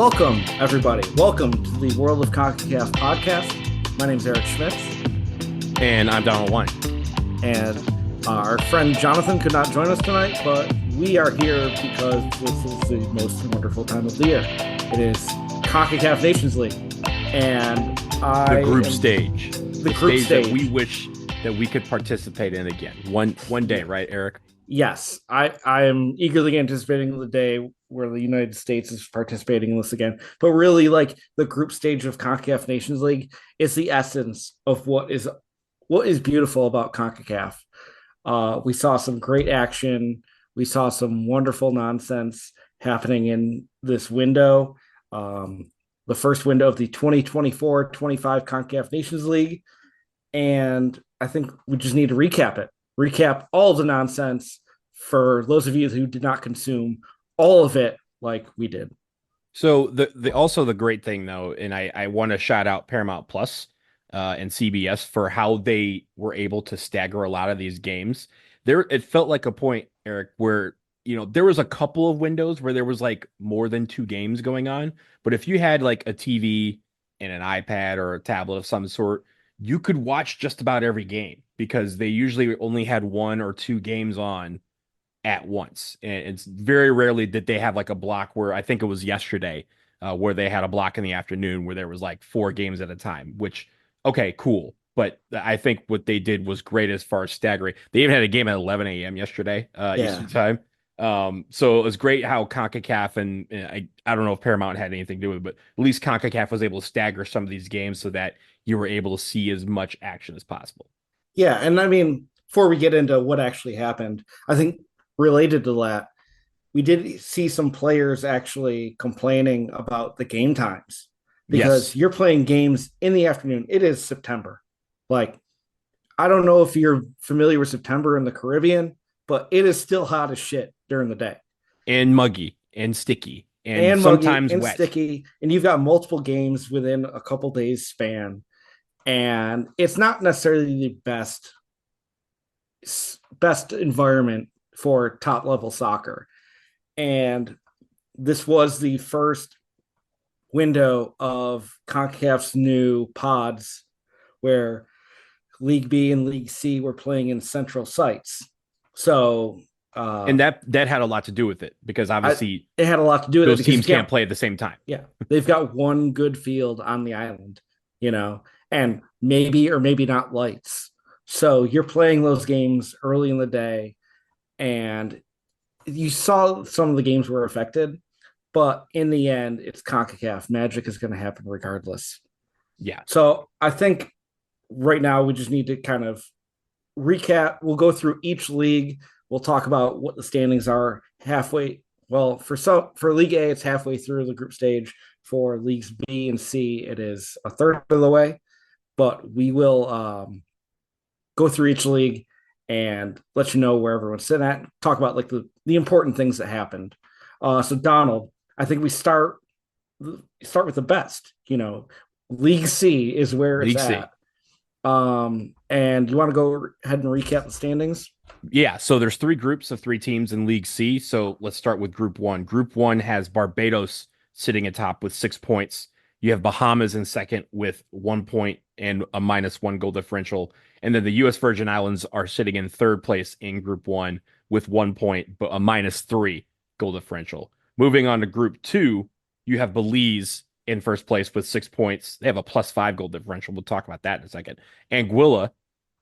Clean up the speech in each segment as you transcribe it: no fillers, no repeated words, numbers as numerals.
Welcome, everybody. Welcome to the World of Concacaf podcast. My name is Eric Schmitz. And I'm Donald Wine. And our friend Jonathan could not join us tonight, but we are here because this is the most wonderful time of the year. It is Concacaf Nations League. And the group stage. The group stage that we wish that we could participate in again. One day, right, Eric? Yes. I am eagerly anticipating the day where the United States is participating in this again. But really, like, the group stage of CONCACAF Nations League is the essence of what is beautiful about CONCACAF. We saw some great action. We saw some wonderful nonsense happening in this window. The first window of the 2024-25 CONCACAF Nations League. And I think we just need to recap it. Recap all of the nonsense for those of you who did not consume all of it like we did. So the great thing, though, and I want to shout out Paramount Plus and CBS for how they were able to stagger a lot of these games. It felt like a point, Eric, where there was a couple of windows where there was like more than two games going on. But if you had like a TV and an iPad or a tablet of some sort, you could watch just about every game because they usually only had one or two games on at once. And it's very rarely that they have like a block where I think it was yesterday where they had a block in the afternoon where there was like four games at a time, which, okay, cool. But I think what they did was great as far as staggering. They even had a game at 11 a.m. yesterday, Eastern time. So it was great how CONCACAF and I don't know if Paramount had anything to do with it, but at least CONCACAF was able to stagger some of these games so that you were able to see as much action as possible. Yeah. And I mean, before we get into what actually happened, I think related to that, we did see some players actually complaining about the game times because you're playing games in the afternoon. It is September. Like, I don't know if you're familiar with September in the Caribbean, but it is still hot as shit during the day. And muggy and sticky and sometimes and wet. Sticky. And you've got multiple games within a couple days span. And it's not necessarily the best environment for top level soccer. And this was the first window of CONCACAF's new pods where League B and League C were playing in central sites. So and that had a lot to do with it because obviously it had a lot to do with those teams can't play at the same time. Yeah. They've got one good field on the island, and maybe or maybe not lights. So you're playing those games early in the day, and you saw some of the games were affected, but in the end, it's CONCACAF. Magic is going to happen regardless. Yeah. So I think right now we just need to kind of recap. We'll go through each league. We'll talk about what the standings are halfway. Well, for League A, it's halfway through the group stage. For Leagues B and C, it is a third of the way. But we will go through each league and let you know where everyone's sitting at. Talk about like the important things that happened. So Donald, I think we start with the best. League C is where it's at. And you want to go ahead and recap the standings? Yeah, so there's three groups of three teams in League C. So let's start with Group 1. Group 1 has Barbados sitting atop with 6 points. You have Bahamas in second with 1 point and a -1 goal differential. And then the U.S. Virgin Islands are sitting in third place in Group 1 with 1 point, but a -3 goal differential. Moving on to Group 2, you have Belize in first place with 6 points. They have a +5 goal differential. We'll talk about that in a second. Anguilla,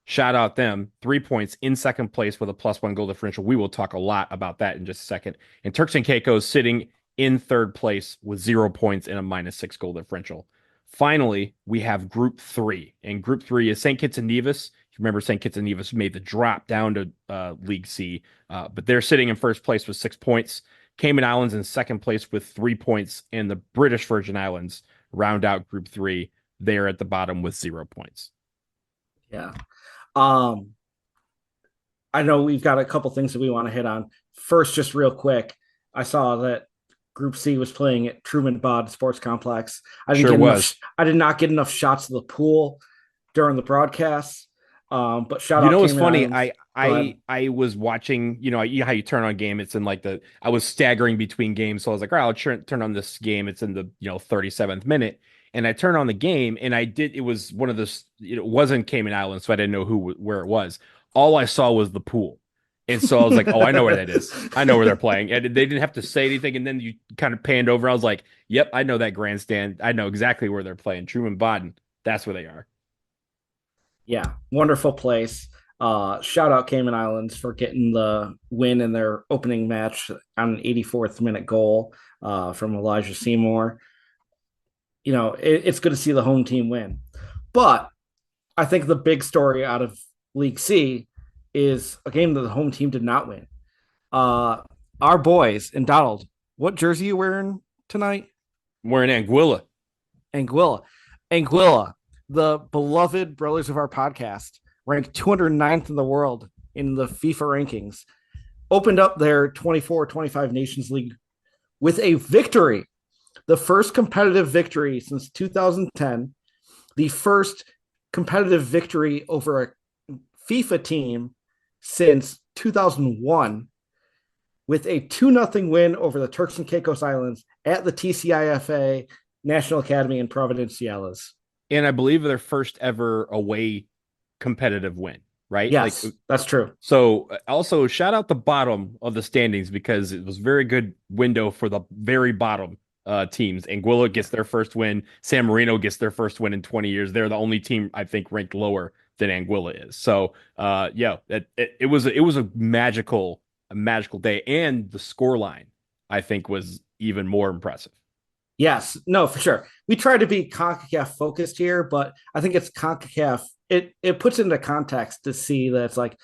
shout out them, 3 points in second place with a +1 goal differential. We will talk a lot about that in just a second. And Turks and Caicos sitting in third place with 0 points and a -6 goal differential. Finally, we have Group 3. And Group 3 is St. Kitts and Nevis. You remember St. Kitts and Nevis made the drop down to League C, but they're sitting in first place with 6 points. Cayman Islands in second place with 3 points, and the British Virgin Islands round out Group 3. They're at the bottom with 0 points. Yeah. I know we've got a couple things that we want to hit on. First, just real quick, I saw that Group C was playing at Truman Bod Sports Complex. I did not get enough shots of the pool during the broadcast. But shout You out know what's Cayman funny? Islands. I Go ahead. I I was watching, how you turn on game, it's in like I was staggering between games, so I was like, all right, I'll turn on this game. It's in the 37th minute, and I turn on the game, and it was one of those, it wasn't Cayman Islands, so I didn't know where it was. All I saw was the pool. And so I was like, oh, I know where that is. I know where they're playing. And they didn't have to say anything. And then you kind of panned over. I was like, yep, I know that grandstand. I know exactly where they're playing. Truman Bodden. That's where they are. Yeah, wonderful place. Shout out Cayman Islands for getting the win in their opening match on an 84th minute goal from Elijah Seymour. It's good to see the home team win. But I think the big story out of League C is a game that the home team did not win. Uh, our boys and Donald, what jersey you wearing tonight? We're in Anguilla. Anguilla. Anguilla, the beloved brothers of our podcast, ranked 209th in the world in the FIFA rankings, opened up their 24-25 Nations League with a victory, the first competitive victory since 2010, the first competitive victory over a FIFA team since 2001, with a 2-0 win over the Turks and Caicos Islands at the TCIFA National Academy in Providenciales. And I believe their first ever away competitive win, right? Yes, that's true. So also shout out the bottom of the standings because it was very good window for the very bottom teams. Anguilla gets their first win. San Marino gets their first win in 20 years. They're the only team I think ranked lower than Anguilla is. So it was a magical day, and the score line I think was even more impressive. Yes, no, for sure. We try to be CONCACAF focused here, but I think it's CONCACAF. It puts into context to see that it's like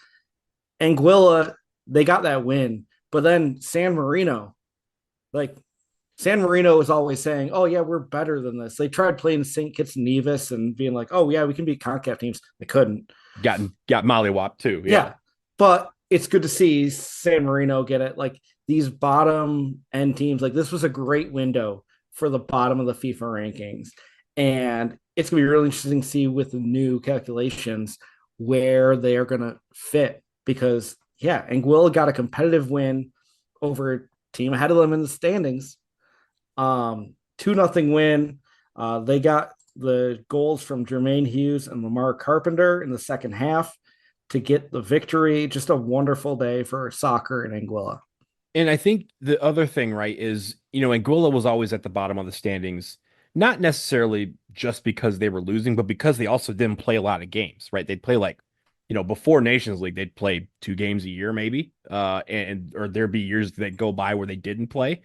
Anguilla, they got that win, but then like San Marino is always saying, "Oh yeah, we're better than this." They tried playing St. Kitts and Nevis and being like, "Oh yeah, we can beat CONCACAF teams." They couldn't. Got mollywopped too. Yeah. Yeah, but it's good to see San Marino get it. Like these bottom end teams, like this was a great window for the bottom of the FIFA rankings. And it's going to be really interesting to see with the new calculations where they are going to fit because, yeah, Anguilla got a competitive win over a team ahead of them in the standings. 2-0 win. They got the goals from Jermaine Hughes and Lamar Carpenter in the second half to get the victory. Just a wonderful day for soccer in Anguilla. And I think the other thing, right, is, Anguilla was always at the bottom of the standings, not necessarily just because they were losing, but because they also didn't play a lot of games, right? They'd play like, before Nations League, they'd play 2 games a year, maybe. Or there'd be years that go by where they didn't play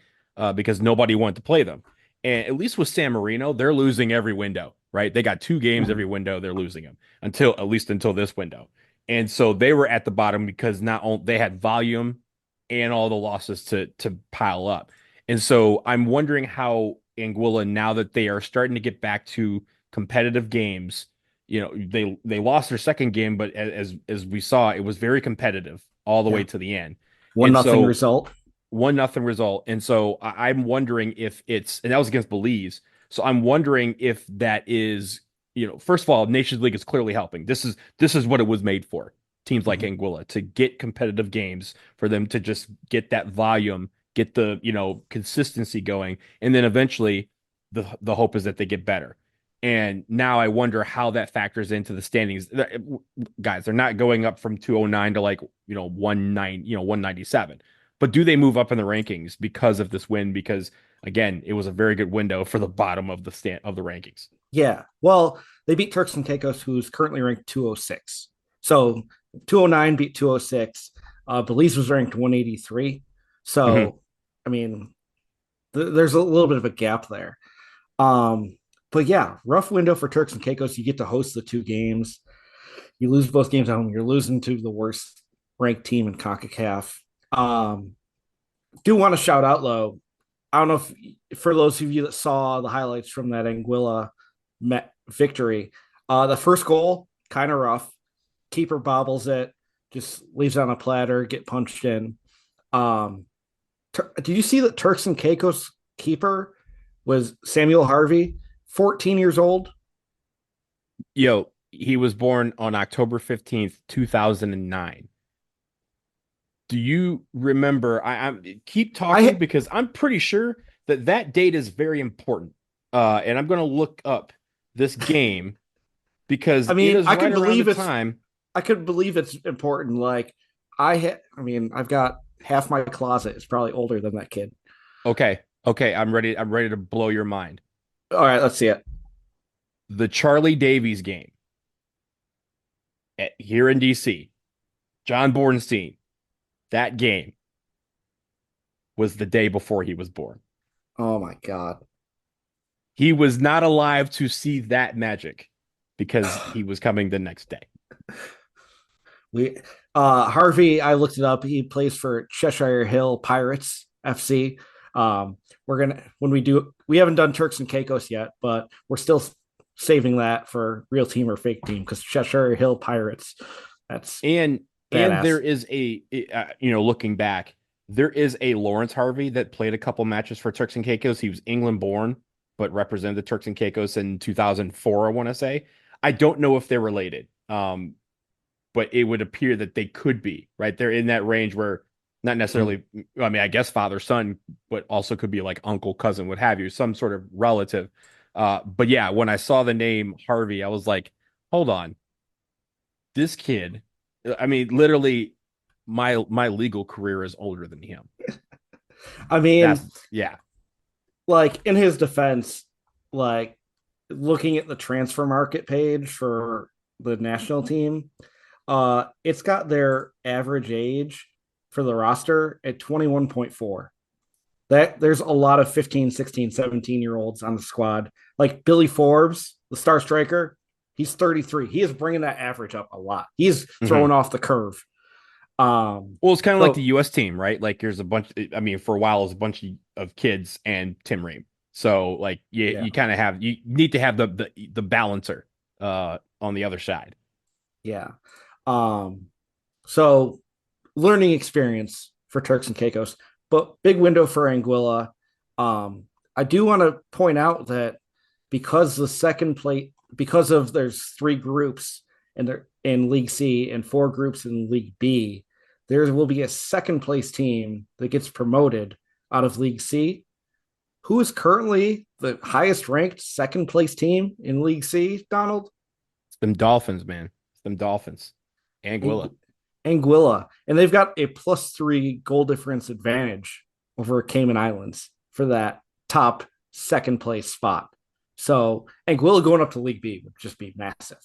because nobody wanted to play them. And at least with San Marino, they're losing every window, right? They got 2 games every window, they're losing them at least until this window. And so they were at the bottom because not only they had volume and all the losses to pile up. And so I'm wondering how Anguilla, now that they are starting to get back to competitive games, they lost their second game, but as we saw, it was very competitive all the way to the end. One And nothing so result. 1-0 result. And so I'm wondering if and that was against Belize. So I'm wondering if that is, first of all, Nations League is clearly helping. This is what it was made for. Teams like Anguilla to get competitive games, for them to just get that volume, get the, consistency going. And then eventually the hope is that they get better. And now I wonder how that factors into the standings. Guys, they're not going up from 209 to like, 197. But do they move up in the rankings because of this win? Because again, it was a very good window for the bottom of the rankings. Yeah. Well, they beat Turks and Caicos, who's currently ranked 206. So 209 beat 206. Belize was ranked 183. So, I mean, there's a little bit of a gap there. But yeah, rough window for Turks and Caicos. You get to host the 2 games. You lose both games at home. You're losing to the worst ranked team in CONCACAF. Do want to shout out low. I don't know if for those of you that saw the highlights from that Anguilla victory, the first goal kind of rough. Keeper bobbles it, just leaves it on a platter, get punched in. Did you see that Turks and Caicos keeper was Samuel Harvey, 14 years old? Yo, He was born on October 15th, 2009. Do you remember? I'm keep talking I because I'm pretty sure that that date is very important. And I'm going to look up this game because I it mean, is right around the time. I could believe it's important. Like I mean, I've got half my closet is probably older than that kid. Okay, okay, I'm ready. I'm ready to blow your mind. All right, let's see it. The Charlie Davies game here in DC. John Bornstein. That game was the day before he was born. Oh my god. He was not alive to see that magic because he was coming the next day. We Harvey, I looked it up. He plays for Cheshire Hill Pirates FC. We're gonna when we do we haven't done Turks and Caicos yet, but we're still saving that for real team or fake team because Cheshire Hill Pirates. That's And there badass. is looking back, there is a Lawrence Harvey that played a couple matches for Turks and Caicos. He was England born, but represented the Turks and Caicos in 2004, I want to say. I don't know if they're related. But it would appear that they could be, right? They're in that range where not necessarily, I mean, I guess father, son, but also could be like uncle, cousin, what have you, some sort of relative. But yeah, when I saw the name Harvey, I was like, hold on, this kid, I mean, literally my legal career is older than him. I mean, That's yeah. like in his defense, like looking at the transfer market page for the national team, it's got their average age for the roster at 21.4. That there's a lot of 15, 16, 17 year olds on the squad. Like Billy Forbes, the star striker, he's 33. He is bringing that average up a lot. He's Mhm. throwing off the curve. Well, it's kind of like the So U.S. team, right? Like there's a bunch. I mean, for a while, it's a bunch of kids and Tim Ream. So like yeah, you kind of have you need to have the balancer on the other side. yeah. Um, so learning experience for Turks and Caicos, but big window for Anguilla. I do want to point out that because the second plate, because of there's three groups and they're in League C and four groups in League B, there will be a second place team that gets promoted out of League C. Who is currently the highest ranked second place team in League C, Donald? It's them Dolphins, man. It's them Dolphins. Anguilla. Anguilla, and they've got a +3 goal difference advantage over Cayman Islands for that top second place spot. So Anguilla going up to League B would just be massive,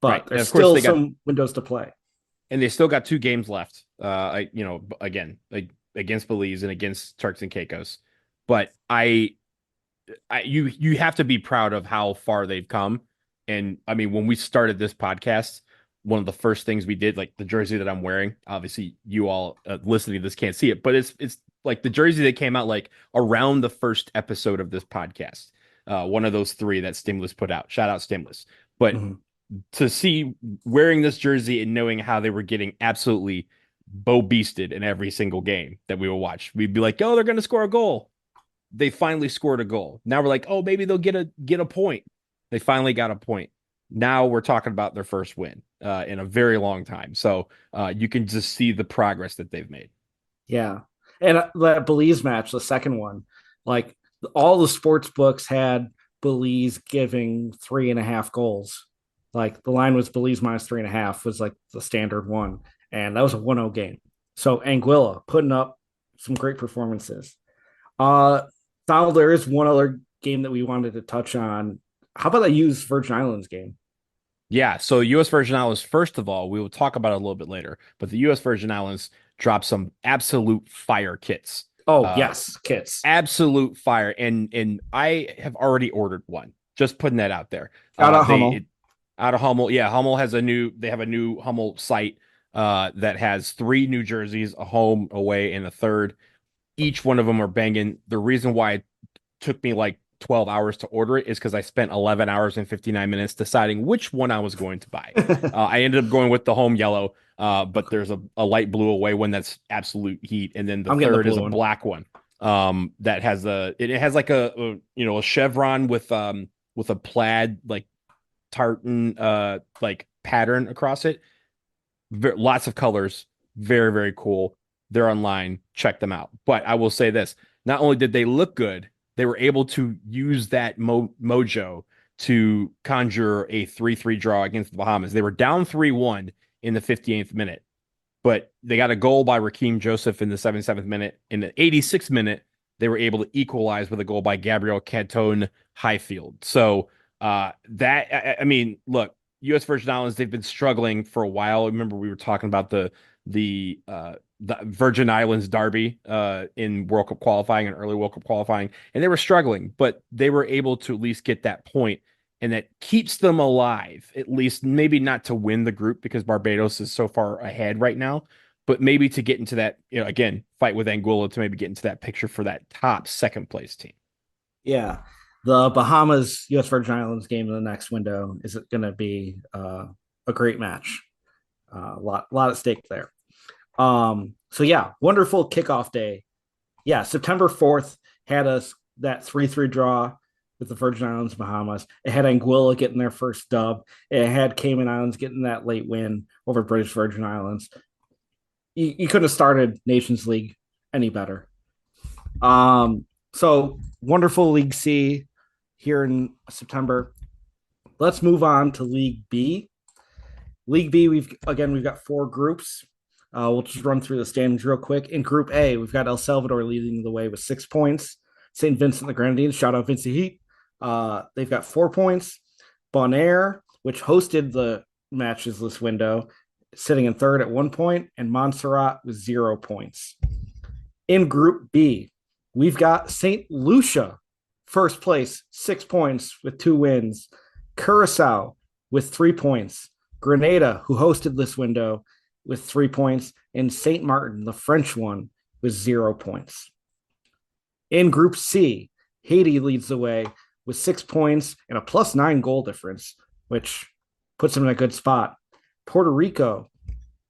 Right. but And there's of course still they got some windows to play. and they still got 2 games left. Again, like against Belize and against Turks and Caicos. But you have to be proud of how far they've come. And I mean, when we started this podcast, one of the first things we did, like the jersey that I'm wearing, obviously you all listening to this can't see it, but it's like the jersey that came out like around the first episode of this podcast. One of those 3 that Stimulus put out. Shout out Stimulus. But Mm-hmm. to see wearing this jersey and knowing how they were getting absolutely bow beasted in every single game that we would watch, we'd be like, oh, they're going to score a goal. They finally scored a goal. Now we're like, oh, maybe they'll get a point. They finally got a point. Now we're talking about their first win in a very long time. So you can just see the progress that they've made. Yeah, and that Belize match, the second one, like all the sports books had Belize giving 3.5 goals. Like the line was Belize -3.5 was like the standard one, and that was a 1-0 game. So Anguilla putting up some great performances. Uh, Donald, there is one other game that we wanted to touch on. How about I use Virgin Islands game? Yeah, so U.S. Virgin Islands, first of all, we will talk about it a little bit later, but the U.S. Virgin Islands dropped some absolute fire kits. Oh Uh, yes, kits Absolute fire, and I have already ordered one. Just putting that out there. out of They Hummel. out of Hummel, yeah, Hummel has they have a new Hummel site that has 3 New Jerseys, a home, away, and a third. Each one of them are banging. The reason why it took me like 12 hours to order it is because I spent 11 hours and 59 minutes deciding which one I was going to buy. I ended up going with the home yellow, but there's a light blue away one that's absolute heat, and then the I'm getting the third is blue a one. black one that has it has like a chevron with a plaid like tartan like pattern across it. Lots of colors, very, very cool. They're online. Check them out. But I will say this: not only did they look good, they were able to use that mojo to conjure a 3-3 draw against the Bahamas. They were down 3-1 in the 58th minute, but they got a goal by Raheem Joseph in the 77th minute. In the 86th minute, they were able to equalize with a goal by Gabriel Canton Highfield. So I mean, look, U.S. Virgin Islands, they've been struggling for a while. Remember, we were talking about the Virgin Islands derby in World Cup qualifying and early World Cup qualifying, and they were struggling, but they were able to at least get that point, and that keeps them alive, at least maybe not to win the group because Barbados is so far ahead right now, but maybe to get into that, again, fight with Anguilla to maybe get into that picture for that top second place team. Yeah. The Bahamas US Virgin Islands game in the next window is going to be a great match. Lot at stake there. So yeah, wonderful kickoff day. Yeah, September 4th had us that 3-3 draw with the Virgin Islands, Bahamas. It had Anguilla getting their first dub. It had Cayman Islands getting that late win over British Virgin Islands. You couldn't have started Nations League any better. So wonderful League C here in September. Let's move on to League B. League B, we've got four groups. We'll just run through the standings real quick. In Group A, we've got El Salvador leading the way with 6 points. St. Vincent and the Grenadines, shout out Vincy Heat. They've got 4 points. Bonaire, which hosted the matches this window, sitting in third at 1 point, and Montserrat with 0 points. In Group B, we've got St. Lucia, first place, 6 points with 2 wins. Curacao with 3 points. Grenada, who hosted this window, with 3 points, and St. Martin, the French one, with 0 points. In Group C, Haiti leads the way with 6 points and a +9 goal difference, which puts them in a good spot. Puerto Rico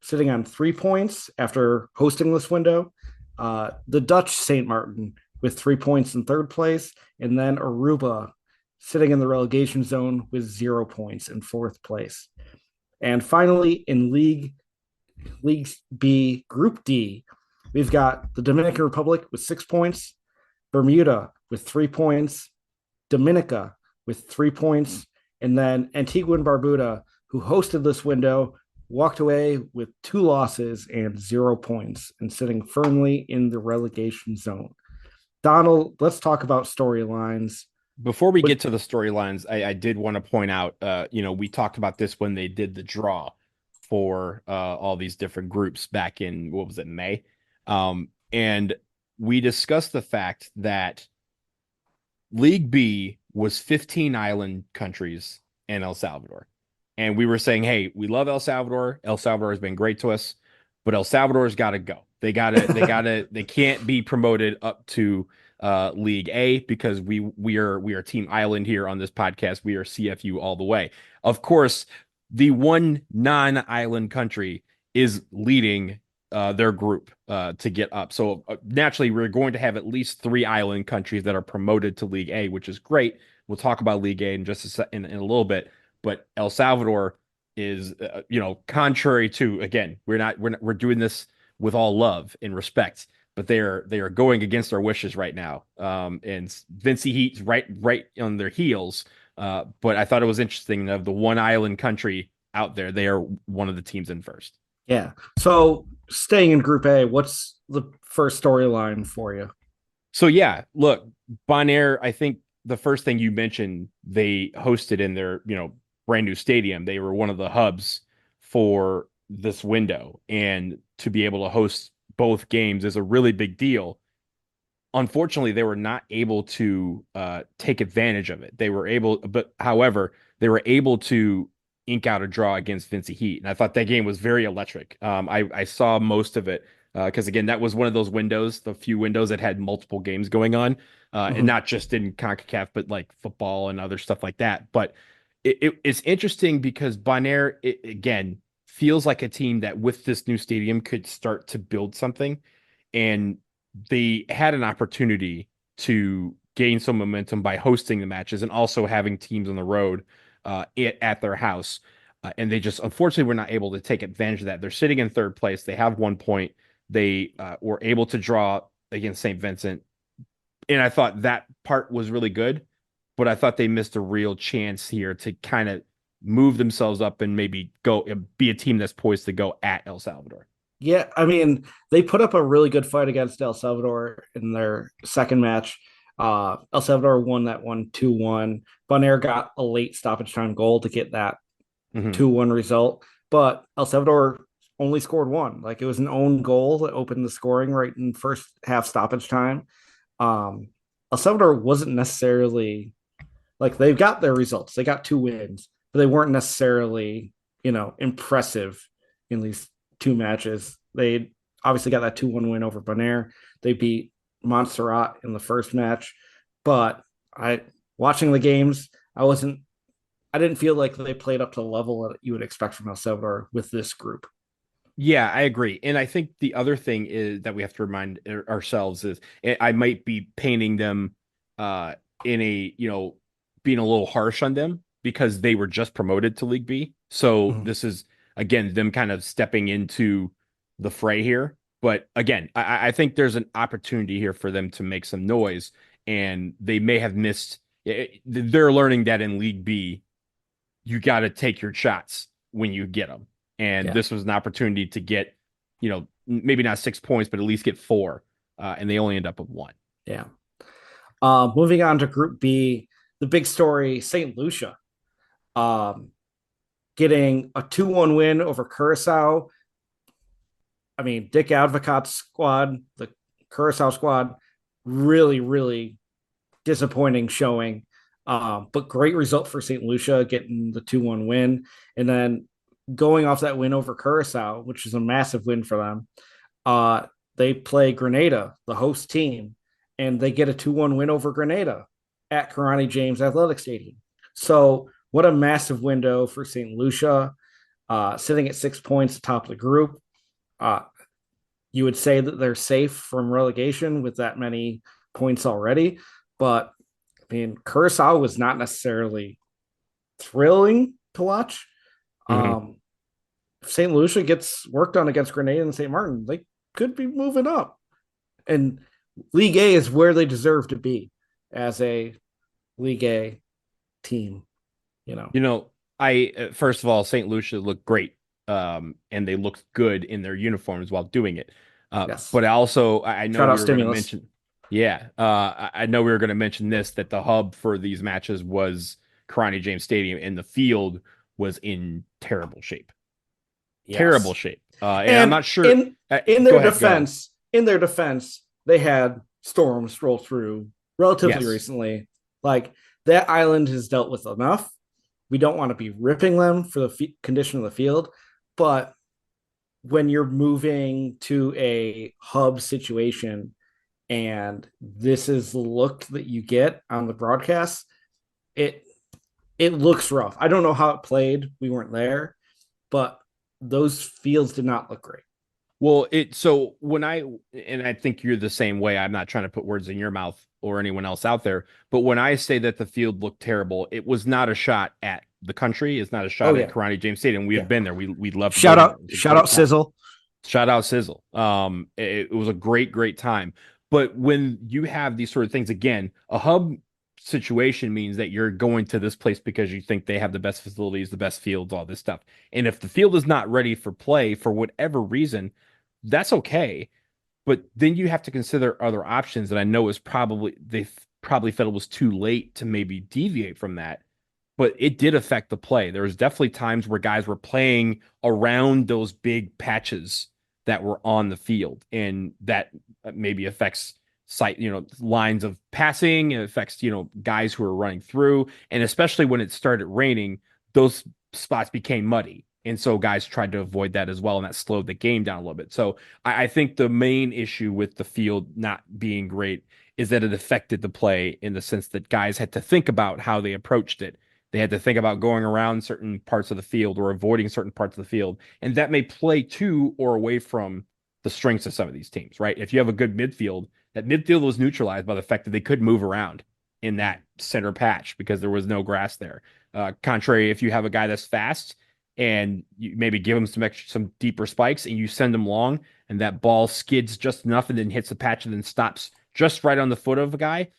sitting on 3 points after hosting this window. The Dutch St. Martin with 3 points in third place, and then Aruba sitting in the relegation zone with 0 points in fourth place. And finally, in League B, Group D, we've got the Dominican Republic with 6 points, Bermuda with 3 points, Dominica with 3 points, and then Antigua and Barbuda, who hosted this window, walked away with 2 losses and 0 points and sitting firmly in the relegation zone. Donald, let's talk about storylines. Before we get to the storylines, I did want to point out, we talked about this when they did the draw for all these different groups back in, what was it, May? And we discussed the fact that League B was 15 island countries and El Salvador. And we were saying, hey, we love El Salvador. El Salvador has been great to us, but El Salvador's got to go. They can't be promoted up to League A because we are Team Island here on this podcast. We are CFU all the way. Of course, the one non-island country is leading their group to get up. So naturally, we're going to have at least 3 island countries that are promoted to League A, which is great. We'll talk about League A in just in a little bit. But El Salvador is, contrary to, again, we're doing this with all love and respect, but they are going against our wishes right now. And Vincy Heat's right on their heels. But I thought it was interesting of the one island country out there, they are one of the teams in first. Yeah. So staying in Group A, what's the first storyline for you? So yeah, look, Bonaire, I think the first thing you mentioned, they hosted in their, brand new stadium. They were one of the hubs for this window, and to be able to host both games is a really big deal. Unfortunately, they were not able to take advantage of it. However, they were able to ink out a draw against Vincy Heat, and I thought that game was very electric. I saw most of it because again, that was one of those windows, the few windows that had multiple games going on, and not just in Concacaf, but like football and other stuff like that. But it's interesting because Bonaire, again, feels like a team that with this new stadium could start to build something, and they had an opportunity to gain some momentum by hosting the matches and also having teams on the road at their house. And they just, unfortunately, were not able to take advantage of that. They're sitting in third place. They have 1 point. They were able to draw against St. Vincent. And I thought that part was really good, but I thought they missed a real chance here to kind of move themselves up and maybe go be a team that's poised to go at El Salvador. Yeah, I mean, they put up a really good fight against El Salvador in their second match. El Salvador won that one 2-1. Bonaire got a late stoppage time goal to get that 2-1 result, but El Salvador only scored one. Like, it was an own goal that opened the scoring right in first half stoppage time. El Salvador wasn't necessarily like, they've got their results. They got 2 wins, but they weren't necessarily, impressive in these 2 matches. They obviously got that 2-1 win over Bonaire. They beat Montserrat in the first match, but watching the games, I didn't feel like they played up to the level that you would expect from El Salvador with this group. Yeah, I agree. And I think the other thing is that we have to remind ourselves is I might be painting them in a, being a little harsh on them because they were just promoted to League B. So this is, again, them kind of stepping into the fray here. But again, I think there's an opportunity here for them to make some noise, and they may have missed. They're learning that in League B, you got to take your shots when you get them. And this was an opportunity to get, maybe not 6 points, but at least get 4. And they only end up with 1. Yeah. Moving on to Group B, the big story, St. Lucia, getting a 2-1 win over Curacao. I mean, Dick Advocaat's squad, the Curacao squad, really, really disappointing showing. But great result for St. Lucia, getting the 2-1 win. And then going off that win over Curacao, which is a massive win for them, they play Grenada, the host team, and they get a 2-1 win over Grenada at Karani James Athletic Stadium. So what a massive window for St. Lucia, sitting at 6 points atop the group. You would say that they're safe from relegation with that many points already, but I mean, Curacao was not necessarily thrilling to watch. If St. Lucia gets worked on against Grenada and St. Martin, they could be moving up. And League A is where they deserve to be as a League A team. I first of all, St. Lucia looked great, and they looked good in their uniforms while doing it. Yes. But also, I know Shout out we were going to Stimulus. mention, I know we were going to mention this, that the hub for these matches was Karani James Stadium, and the field was in terrible shape. Yes. Terrible shape. And I'm not sure. In their defense, they had storms roll through relatively recently. Like, that island has dealt with enough. We don't want to be ripping them for the condition of the field, but when you're moving to a hub situation and this is the look that you get on the broadcast, it looks rough. I don't know how it played. We weren't there, but those fields did not look great. Well, so when I think you're the same way, I'm not trying to put words in your mouth or anyone else out there, but when I say that the field looked terrible, it was not a shot at the country. It's not a shot at Karani James Stadium. We have been there. We love shout out Sizzle. Shout out Sizzle. It was a great time. But when you have these sort of things, again, a hub situation means that you're going to this place because you think they have the best facilities, the best fields, all this stuff. And if the field is not ready for play for whatever reason, that's okay. But then you have to consider other options that I know is they probably felt it was too late to maybe deviate from that. But it did affect the play. There was definitely times where guys were playing around those big patches that were on the field, and that maybe affects lines of passing. It affects, guys who are running through, and especially when it started raining, those spots became muddy. And so guys tried to avoid that as well, and that slowed the game down a little bit. So I think the main issue with the field not being great is that it affected the play in the sense that guys had to think about how they approached it. They had to think about going around certain parts of the field or avoiding certain parts of the field. And that may play to or away from the strengths of some of these teams, right? If you have a good midfield, that midfield was neutralized by the fact that they could move around. in that center patch because there was no grass there. Contrary, if you have a guy that's fast and you maybe give him some deeper spikes and you send him long and that ball skids just enough and then hits the patch and then stops just right on the foot of a guy,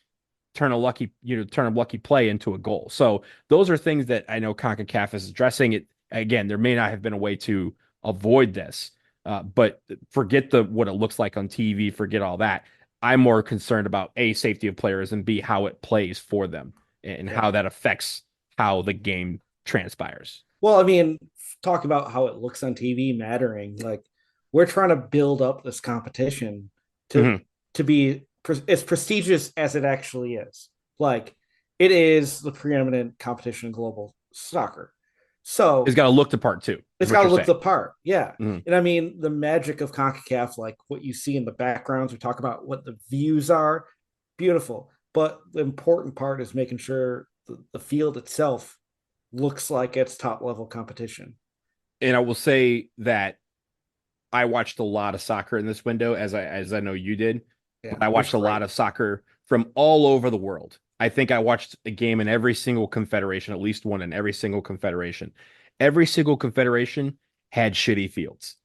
turn a lucky play into a goal. So those are things that I know Concacaf is addressing. It again, there may not have been a way to avoid this, but forget what it looks like on TV. Forget all that. I'm more concerned about A, safety of players, and B, how it plays for them and Yeah. how that affects how the game transpires. Well, I mean, talk about how it looks on TV mattering. Like we're trying to build up this competition to Mm-hmm. to be as prestigious as it actually is. Like it is the preeminent competition in global soccer. It's So got to look the part too, is it's what got to you're look saying. the part. Yeah. Mm-hmm. And I mean, the magic of CONCACAF, like what you see in the backgrounds, we talk about what the views are, beautiful. But the important part is making sure the field itself looks like it's top level competition. And I will say that I watched a lot of soccer in this window, as I know you did. Yeah, But I it was watched a lot great. of soccer from all over the world. I think I watched a game in every single confederation, at least one in every single confederation. Every single confederation had shitty fields.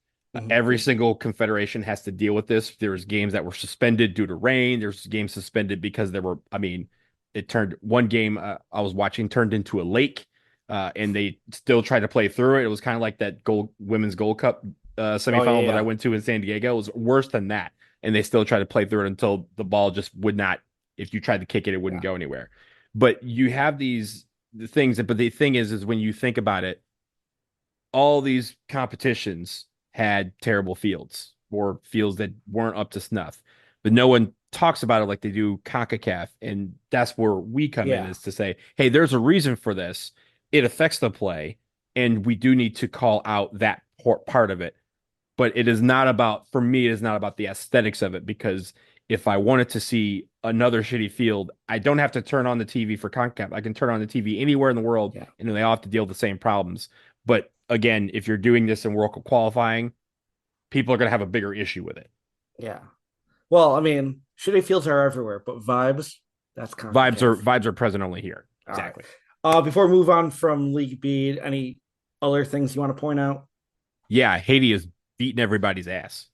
Every Mm-hmm. single confederation has to deal with this. There's games that were suspended due to rain. There's games suspended because there were, I mean, it turned one game I was watching turned into a lake, and they still tried to play through it. It was kind of like that women's Gold Cup Oh semifinal that I yeah, went to in San Diego. It was worse than that, and they still tried to play through it until the ball just would not. If you tried to kick it, it wouldn't yeah, go anywhere. But you have the things. But the thing is when you think about it, all these competitions had terrible fields or fields that weren't up to snuff, but no one talks about it like they do CONCACAF. And that's where we come in yeah, is to say, hey, there's a reason for this. It affects the play, and we do need to call out that part of it. But it is not about, for me, it is not about the aesthetics of it because if I wanted to see another shitty field, I don't have to turn on the TV for CONCACAF. I can turn on the TV anywhere in the world yeah, and they all have to deal with the same problems. But again, if you're doing this in World Cup qualifying, people are going to have a bigger issue with it. yeah. Well, I mean, shitty fields are everywhere, but vibes, that's Vibes CONCACAF. are vibes are present only here. All right. Exactly. Before we move on from League B, any other things you want to point out? Yeah, Haiti is beating everybody's ass.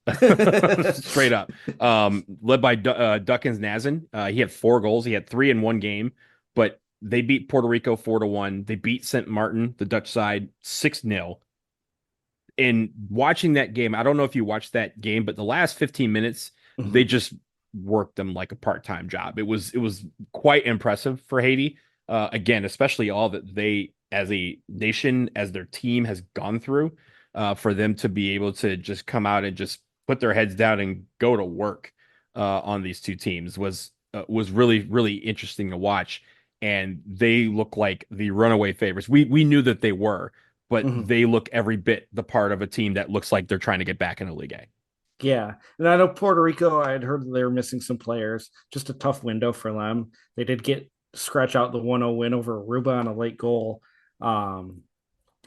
Straight up. Led by Duckins Nazin. He had 4 goals. He had 3 in one game, but they beat Puerto Rico 4-1. They beat St. Martin, the Dutch side, 6-0. In watching that game, I don't know if you watched that game, but the last 15 minutes, they Mhm. just worked them like a part-time job. It was quite impressive for Haiti. Again, especially all that they as a nation, as their team has gone through, for them to be able to just come out and just put their heads down and go to work on these two teams was really, really interesting to watch. And they look like the runaway favorites. We knew that they were, but Mhm. they look every bit the part of a team that looks like they're trying to get back into League A. Yeah. And I know Puerto Rico, I had heard they were missing some players. Just a tough window for them. They did get scratch out the 1-0 win over Aruba on a late goal um,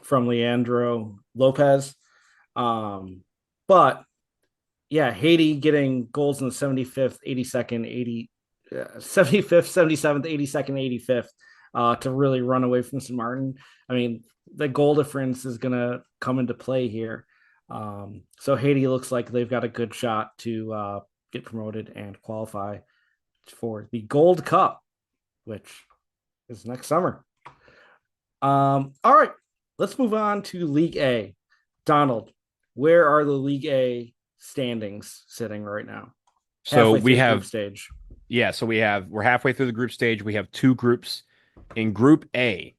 from Leandro Lopez. Um, but yeah, Haiti getting goals in the 75th, 82nd, 75th, 77th, 82nd, 85th to really run away from St. Martin. I mean, the goal difference is going to come into play here. So Haiti looks like they've got a good shot to get promoted and qualify for the Gold Cup, which is next summer. All right, let's move on to League A. Donald, where are the League A standings sitting right now? So Halfway we through the group have stage. yeah, so we're halfway through the group stage. We have 2 groups. In Group A,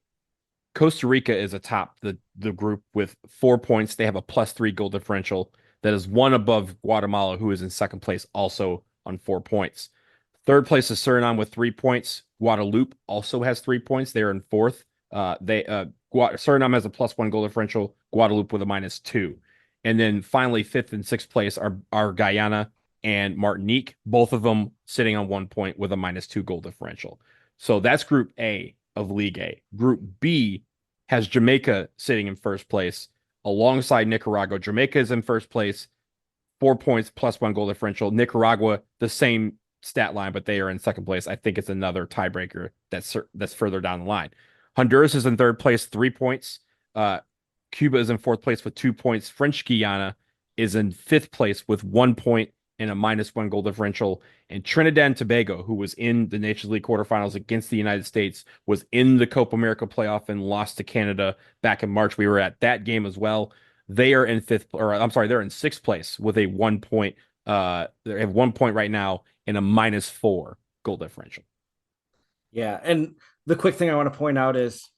Costa Rica is atop the group with 4 points. They have a +3 goal differential that is one above Guatemala, who is in second place, also on 4 points. Third place is Suriname with 3 points. Guadeloupe also has 3 points. They're in fourth. Suriname has a +1 goal differential. Guadeloupe with a -2. And then finally, fifth and sixth place are Guyana and Martinique, both of them sitting on 1 point with a -2 goal differential. So that's Group A of League A. Group B has Jamaica sitting in first place alongside Nicaragua. Jamaica is in first place, 4 points +1 goal differential. Nicaragua, the same stat line, but they are in second place. I think it's another tiebreaker that's further down the line. Honduras is in third place, 3 points. Cuba is in fourth place with 2 points. French Guiana is in fifth place with 1 point and a -1 goal differential. And Trinidad and Tobago, who was in the Nations League quarterfinals against the United States, was in the Copa America playoff and lost to Canada back in March. We were at that game as well. They are in they're in sixth place with a 1 point. They have 1 point right now and a -4 goal differential. Yeah, and the quick thing I want to point out is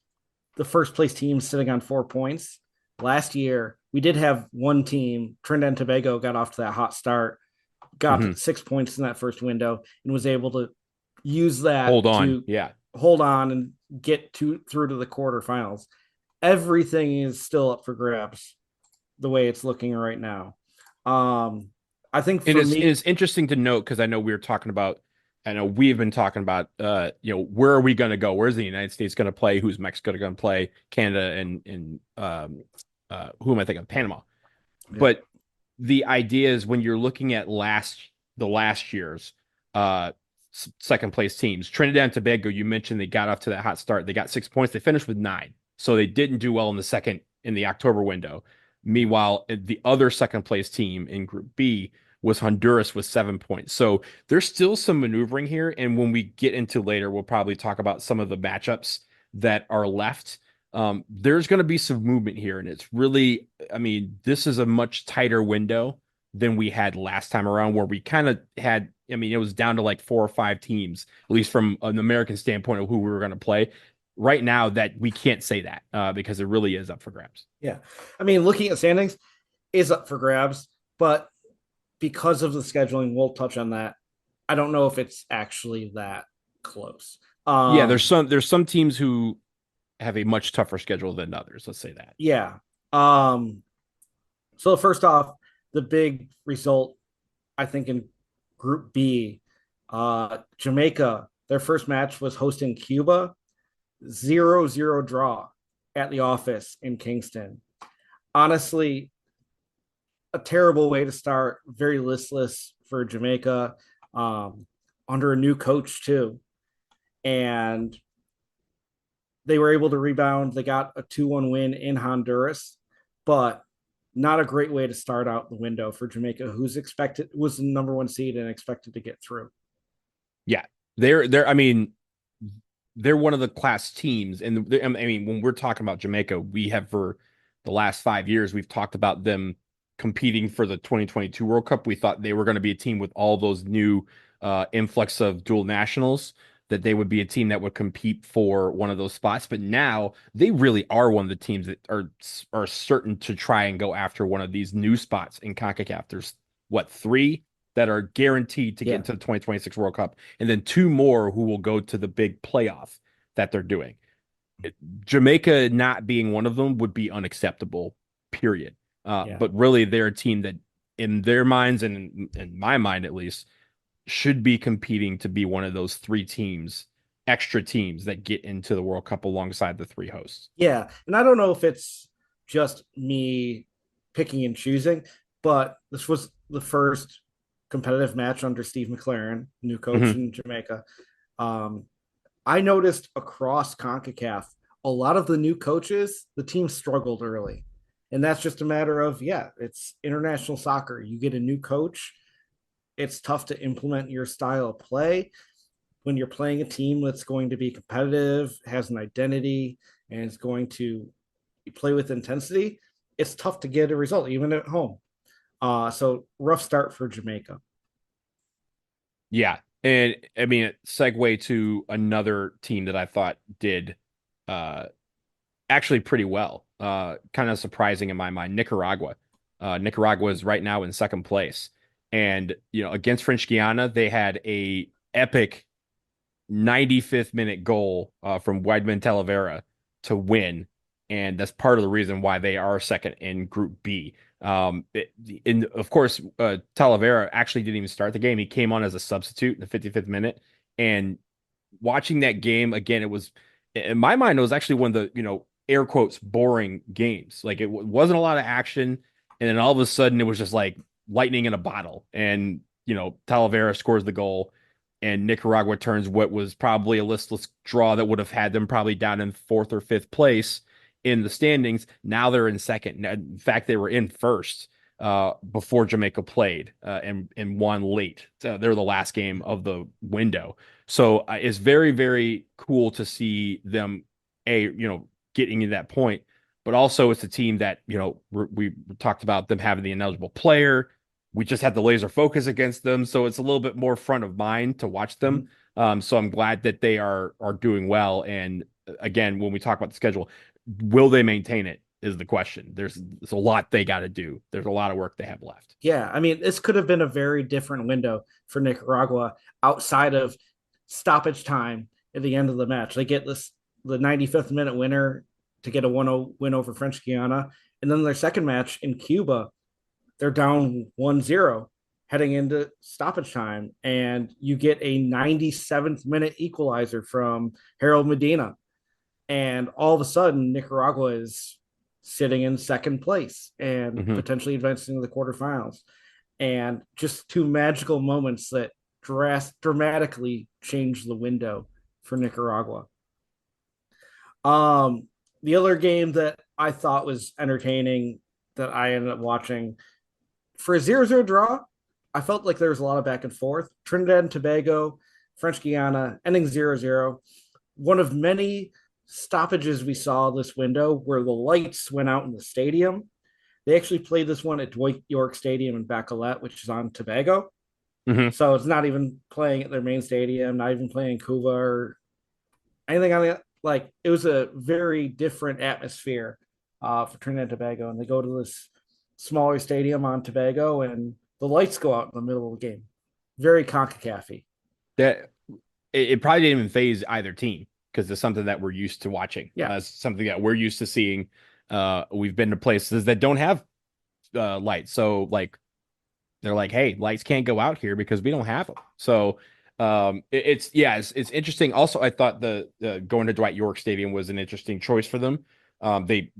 the first place team sitting on 4 points. Last year, we did have one team, Trinidad and Tobago, got off to that hot start, got Mhm. 6 points in that first window, and was able to use that Hold on. to Yeah. hold on and get through to the quarterfinals. Everything is still up for grabs the way it's looking right now. I think And for me, it's interesting to note because I know we've been talking about where are we going to go? Where's the United States going to play? Who's Mexico going to play? Canada and who am I thinking of? Panama. yeah, But the idea is when you're looking at the last year's uh second place teams, Trinidad and Tobago, you mentioned they got off to that hot start. They got 6 points. They finished with 9. So they didn't do well in the October window. Meanwhile, the other second place team in Group B was Honduras with 7 points. So there's still some maneuvering here. And when we get into later, we'll probably talk about some of the matchups that are left. There's going to be some movement here. And it's really, I mean, this is a much tighter window than we had last time around, where we kind of had, I mean, it was down to like 4 or 5 teams, at least from an American standpoint of who we were going to play. Right now, that we can't say that because it really is up for grabs. yeah. I mean, looking at standings is up for grabs, but because of the scheduling, we'll touch on that. I don't know if it's actually that close. Yeah, there's some teams who have a much tougher schedule than others. Let's say that. Yeah. Um, so first off, the big result, I think, in Group B, Jamaica, their first match was hosting Cuba, 0-0 draw at the office in Kingston. Honestly, a terrible way to start. Very listless for Jamaica, under a new coach too, and they were able to rebound. They got a 2-1 win in Honduras, but not a great way to start out the window for Jamaica, who's expected was the number one seed and expected to get through. Yeah, they're. I mean, they're one of the class teams, and I mean, when we're talking about Jamaica, we have for the last 5 years we've talked about them competing for the 2022 World Cup. We thought they were going to be a team with all those new influx of dual nationals, that they would be a team that would compete for one of those spots. But now they really are one of the teams that are certain to try and go after one of these new spots in CONCACAF. There's what, 3 that are guaranteed to get into the 2026 World Cup, and then 2 more who will go to the big playoff that they're doing. Jamaica not being one of them would be unacceptable, period. But really, they're a team that, in their minds and in my mind at least, should be competing to be one of those 3 teams, extra teams that get into the World Cup alongside the 3 hosts. Yeah. And I don't know if it's just me picking and choosing, but this was the first competitive match under Steve McLaren, new coach in Jamaica. I noticed across CONCACAF, a lot of the new coaches, the team struggled early. And that's just a matter of, it's international soccer. You get a new coach, it's tough to implement your style of play when you're playing a team that's going to be competitive, has an identity, and is going to play with intensity. It's tough to get a result, even at home. So rough start for Jamaica. Yeah. And I mean, segue to another team that I thought did uh, actually pretty well. Kind of surprising in my mind, Nicaragua. Nicaragua is right now in second place. And, against French Guiana, they had a epic 95th minute goal from Weidman Talavera to win. And that's part of the reason why they are second in Group B. And of course, Talavera actually didn't even start the game. He came on as a substitute in the 55th minute. And watching that game again, it was, in my mind, it was actually one of the, air quotes, boring games. Like, it wasn't a lot of action. And then all of a sudden, it was just like lightning in a bottle. And, Talavera scores the goal. and Nicaragua turns what was probably a listless draw that would have had them probably down in fourth or fifth place in the standings. Now they're in second. In fact, they were in first before Jamaica played and won late. They're the last game of the window. So it's very, very cool to see them, getting to that point. But also, it's a team that, we talked about them having the ineligible player. We just had the laser focus against them. So it's a little bit more front of mind to watch them. So I'm glad that they are doing well. And again, when we talk about the schedule, will they maintain it is the question. There's a lot they got to do. There's a lot of work they have left. Yeah, I mean, this could have been a very different window for Nicaragua outside of stoppage time at the end of the match. They get the 95th minute winner to get a 1-0 win over French Guiana. And then their second match in Cuba, they're down 1-0 heading into stoppage time. And you get a 97th minute equalizer from Harold Medina. And all of a sudden, Nicaragua is sitting in second place and potentially advancing to the quarterfinals. And just two magical moments that dramatically changed the window for Nicaragua. The other game that I thought was entertaining that I ended up watching for a 0-0 draw, I felt like there was a lot of back and forth. Trinidad and Tobago, French Guiana, ending 0-0. One of many stoppages we saw this window where the lights went out in the stadium. They actually played this one at Dwight York Stadium in Bacalet, which is on Tobago. So it's not even playing at their main stadium, not even playing Cuba or anything on it. Like, it was a very different atmosphere for Trinidad and Tobago. And they go to this smaller stadium on Tobago and the lights go out in the middle of the game. Very Concacaf-y. That it probably didn't even phase either team because it's something that we're used to watching. Yeah. It's something that we're used to seeing. We've been to places that don't have lights. So like, they're like, hey, lights can't go out here because we don't have them. So it's interesting. Also, I thought the going to Dwight York Stadium was an interesting choice for them. They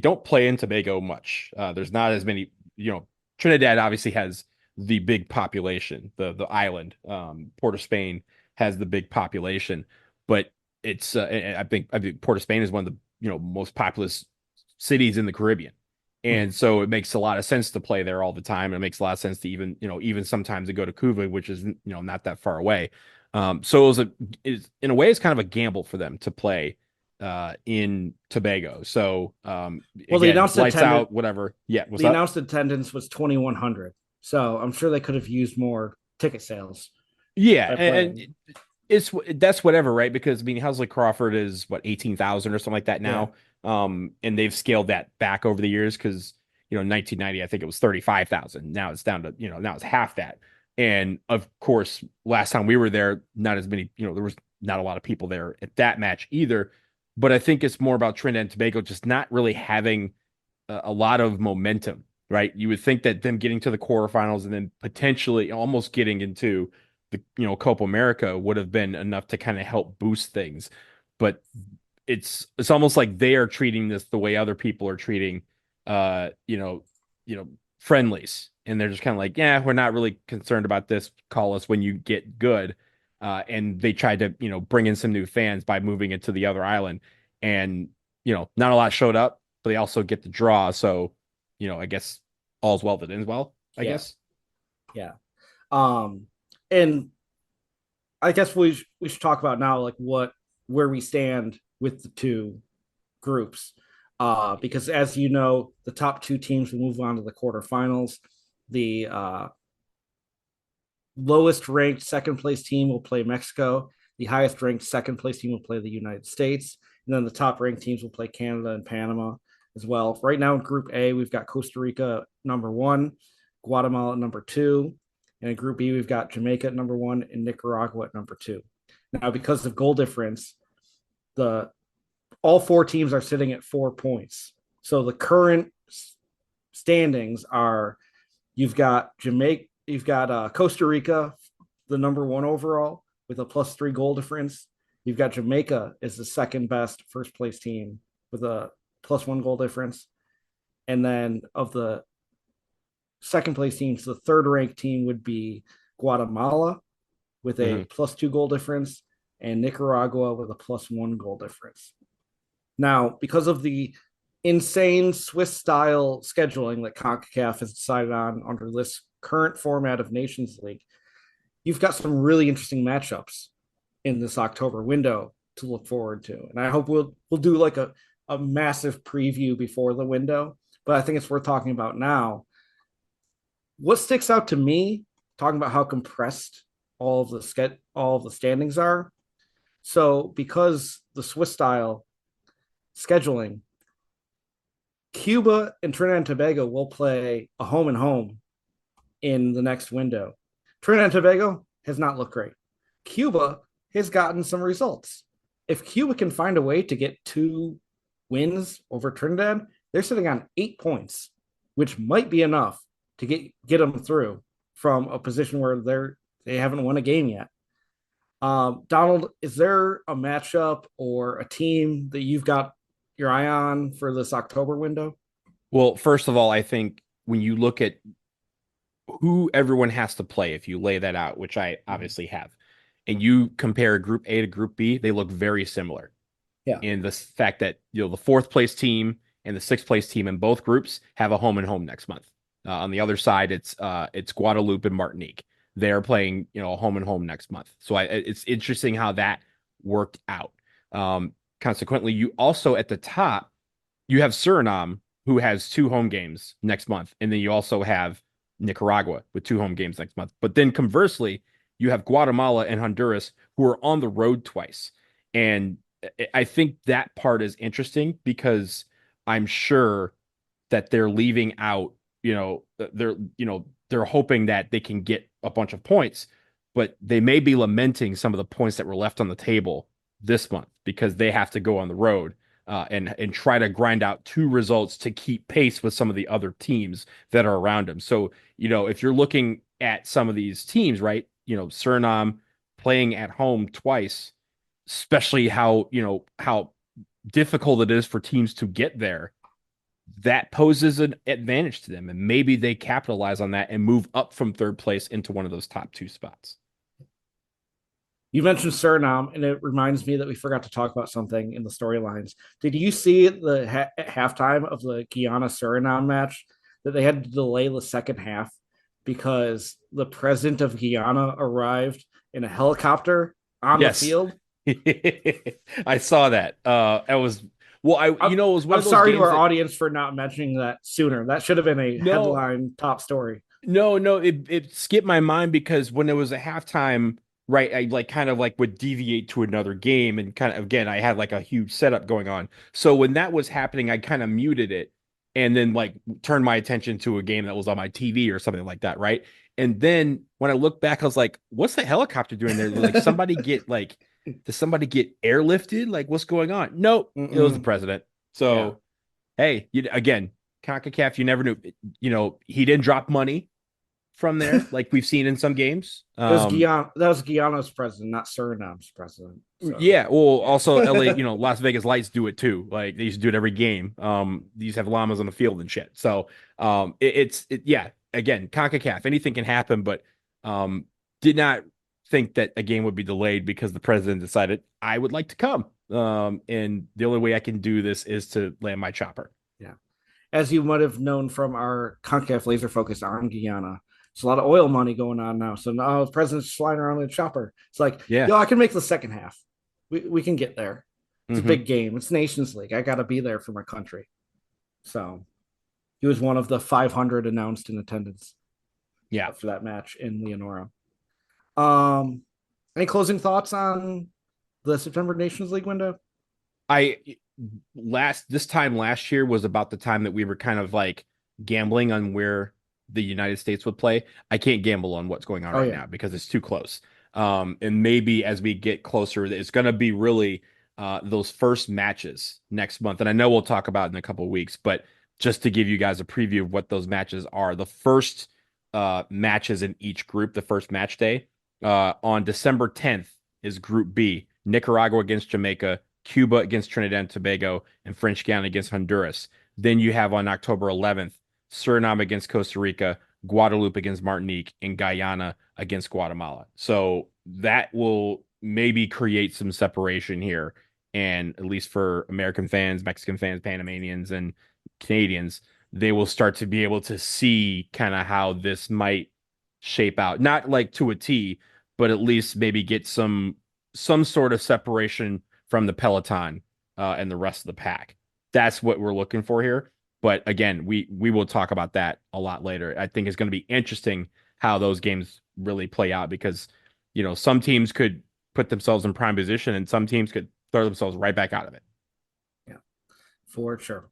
don't play in Tobago much. There's not as many, Trinidad obviously has the big population, the island. Port of Spain has the big population, but it's I think Port of Spain is one of the most populous cities in the Caribbean. And so it makes a lot of sense to play there all the time. And it makes a lot of sense to even sometimes to go to Cuba, which is, not that far away. So in a way, it's kind of a gamble for them to play in Tobago. So, Well, again, the announced lights out, whatever. Yeah. The announced attendance was 2,100. So I'm sure they could have used more ticket sales. Yeah. And that's whatever, right? Because I mean, Housley Crawford is what, 18,000 or something like that now. Yeah. And they've scaled that back over the years because, in 1990, I think it was 35,000. Now it's down to, now it's half that. And of course, last time we were there, not as many, there was not a lot of people there at that match either. But I think it's more about Trinidad and Tobago just not really having a lot of momentum, right? You would think that them getting to the quarterfinals and then potentially almost getting into the Copa America would have been enough to kind of help boost things. But it's almost like they are treating this the way other people are treating friendlies. And they're just kind of like, yeah, we're not really concerned about this. Call us when you get good. And they tried to, bring in some new fans by moving it to the other island. And, not a lot showed up, but they also get the draw. So, I guess all's well that ends well, I guess. Yeah. And I guess we should talk about now, like where we stand with the two groups. Because as you know, the top two teams will move on to the quarterfinals. The lowest ranked second place team will play Mexico. The highest ranked second place team will play the United States. And then the top ranked teams will play Canada and Panama as well. Right now in Group A, we've got Costa Rica number 1, Guatemala number 2. And in Group B, we've got Jamaica at number 1 and Nicaragua at number 2. Now, because of goal difference, all 4 teams are sitting at 4 points. So the current standings are: you've got Costa Rica, the number 1 overall, with a +3 goal difference. You've got Jamaica as the second best first place team with a +1 goal difference. And then of the second place teams, the third ranked team would be Guatemala with Hmm. a +2 goal difference, and Nicaragua with a +1 goal difference. Now, because of the insane Swiss style scheduling that CONCACAF has decided on under this current format of Nations League, you've got some really interesting matchups in this October window to look forward to. And I hope we'll do like a massive preview before the window, but I think it's worth talking about now. What sticks out to me, talking about how compressed all of the standings are. So because the Swiss style scheduling, Cuba and Trinidad and Tobago will play a home and home in the next window. Trinidad and Tobago has not looked great. Cuba has gotten some results. If Cuba can find a way to get 2 wins over Trinidad, they're sitting on 8 points, which might be enough to get them through from a position where they haven't won a game yet. Donald, is there a matchup or a team that you've got your eye on for this October window? Well, first of all, I think when you look at who everyone has to play, if you lay that out, which I obviously have, and you compare Group A to Group B, they look very similar. Yeah. In the fact that the fourth place team and the sixth place team in both groups have a home and home next month. On the other side, it's Guadeloupe and Martinique. They're playing a home and home next month. So it's interesting how that worked out. Consequently, you also at the top you have Suriname who has 2 home games next month, and then you also have Nicaragua with 2 home games next month. But then conversely, you have Guatemala and Honduras who are on the road twice. And I think that part is interesting because I'm sure that they're leaving out, they're hoping that they can get a bunch of points, but they may be lamenting some of the points that were left on the table this month because they have to go on the road and try to grind out 2 results to keep pace with some of the other teams that are around them. So, if you're looking at some of these teams, right, Suriname playing at home twice, especially how difficult it is for teams to get there, that poses an advantage to them. And maybe they capitalize on that and move up from third place into one of those top 2 spots. You mentioned Suriname, and it reminds me that we forgot to talk about something in the storylines. Did you see the halftime of the Guyana Suriname match that they had to delay the second half because the president of Guyana arrived in a helicopter on the Yes. field? I saw that. It was well, it was one I'm of those sorry to games our that audience for not mentioning that sooner. That should have been a no, headline top story. no, it skipped my mind because when it was a halftime, right, I like kind of like would deviate to another game and kind of again, I had like a huge setup going on. So when that was happening, I kind of muted it and then like turned my attention to a game that was on my TV or something like that, right? And then when I look back, I was like, what's the helicopter doing there? Like does somebody get airlifted? Like what's going on? Nope, it was the Mm-mm. president. Yeah. So hey, again, CONCACAF, you never knew. He didn't drop money from there, like we've seen in some games. It was Guyana. That was Guyana's president, not Suriname's president. So Yeah. Well, yeah. also LA, Las Vegas Lights do it too. Like they used to do it every game. They used to have llamas on the field and shit. So, yeah. Again, CONCACAF, anything can happen, but did not think that a game would be delayed because the president decided I would like to come. And the only way I can do this is to land my chopper. Yeah. As you might have known from our CONCACAF laser focus on Guyana, there's a lot of oil money going on now. So now the president's flying around in a chopper. It's like, Yeah. yo, I can make the second half. We can get there. It's a Hmm. big game. It's Nations League. I got to be there for my country. So he was one of the 500 announced in attendance Yeah. for that match in Leonora. Um, any closing thoughts on the September Nations League window? I this time last year was about the time that we were kind of like gambling on where the United States would play. I can't gamble on what's going on Oh right yeah, now because it's too close. And maybe as we get closer, it's going to be really those first matches next month. And I know we'll talk about it in a couple of weeks, but just to give you guys a preview of what those matches are, the first matches in each group, the first match day on December 10th is Group B, Nicaragua against Jamaica, Cuba against Trinidad and Tobago, and French Guiana against Honduras. Then you have on October 11th, Suriname against Costa Rica, Guadeloupe against Martinique, and Guyana against Guatemala. So that will maybe create some separation here. And at least for American fans, Mexican fans, Panamanians, and Canadians, they will start to be able to see kind of how this might shape out. Not like to a T, but at least maybe get some sort of separation from the peloton and the rest of the pack. That's what we're looking for here. But again, we will talk about that a lot later. I think it's going to be interesting how those games really play out because, some teams could put themselves in prime position and some teams could throw themselves right back out of it. Yeah, for sure.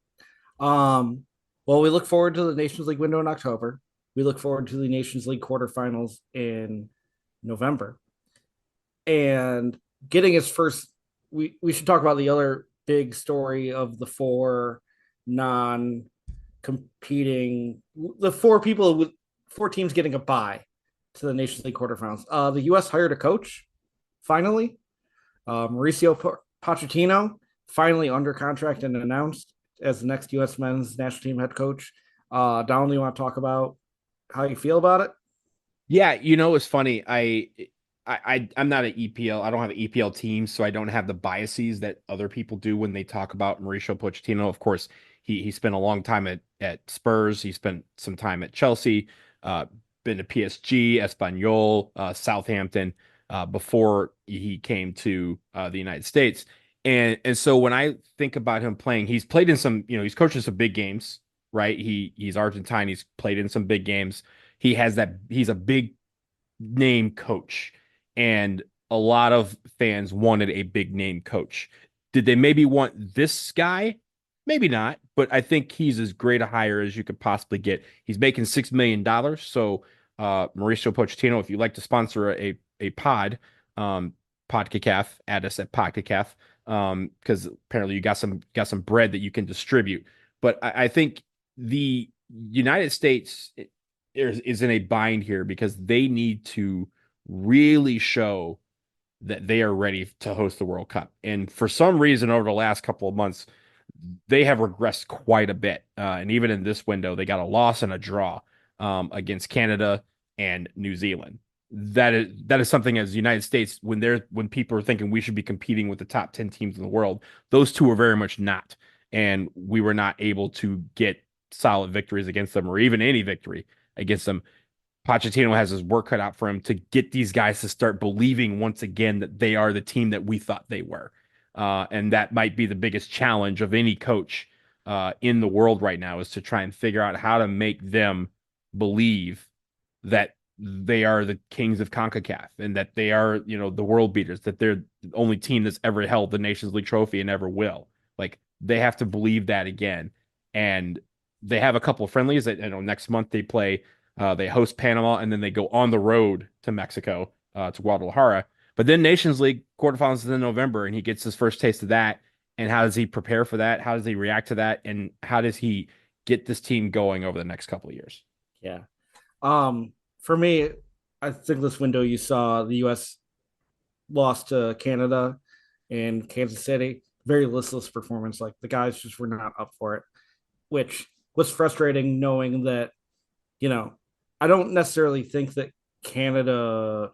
Well, we look forward to the Nations League window in October. We look forward to the Nations League quarterfinals in November. And getting his first, we should talk about the other big story of the four non competing, the four people with four teams getting a bye to the Nations League quarterfinals. The U.S. hired a coach finally. Mauricio Pochettino finally under contract and announced as the next U.S. men's national team head coach. Donald, you want to talk about how you feel about it? Yeah, it's funny. I'm not an EPL. I don't have an EPL team, so I don't have the biases that other people do when they talk about Mauricio Pochettino. Of course, he spent a long time at Spurs. He spent some time at Chelsea, uh, been to PSG, Espanyol, Southampton, before he came to the United States. And so when I think about him playing, he's played in some, he's coached in some big games, right? He's Argentine. He's played in some big games. He's a big name coach, and a lot of fans wanted a big name coach. Did they maybe want this guy? Maybe not, but I think he's as great a hire as you could possibly get. He's making $6 million. So, Mauricio Pochettino, if you'd like to sponsor a pod, Concacaf, add us at Concacaf, because apparently you got some bread that you can distribute. But I think the United States is in a bind here because they need to really show that they are ready to host the World Cup. And for some reason, over the last couple of months, they have regressed quite a bit. And even in this window, they got a loss and a draw against Canada and New Zealand. That is something as the United States, when people are thinking we should be competing with the top 10 teams in the world, those two are very much not. And we were not able to get solid victories against them or even any victory against them. Pochettino has his work cut out for him to get these guys to start believing once again that they are the team that we thought they were. And that might be the biggest challenge of any coach in the world right now is to try and figure out how to make them believe that they are the kings of CONCACAF and that they are, the world beaters, that they're the only team that's ever held the Nations League trophy and ever will. Like they have to believe that again. And they have a couple of friendlies that, next month they host Panama and then they go on the road to Mexico, to Guadalajara. But then Nations League quarterfinals is in November and he gets his first taste of that. And how does he prepare for that? How does he react to that? And how does he get this team going over the next couple of years? Yeah. For me, I think this window you saw the U.S. lost to Canada and Kansas City. Very listless performance. Like the guys just were not up for it, which was frustrating knowing that, I don't necessarily think that Canada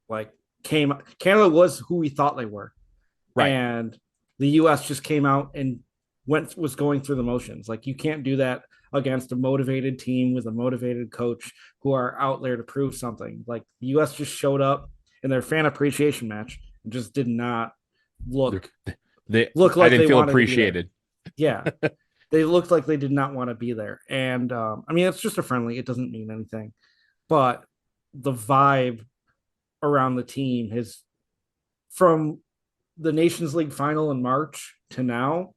like Canada was who we thought they were. Right. And the US just came out and was going through the motions. Like you can't do that against a motivated team with a motivated coach who are out there to prove something. Like the US just showed up in their fan appreciation match and just did not look look I like didn't they feel wanted to be there. appreciated. Yeah. They looked like they did not want to be there. And I mean, it's just a friendly, it doesn't mean anything. But the vibe around the team has, from the Nations League final in March to now,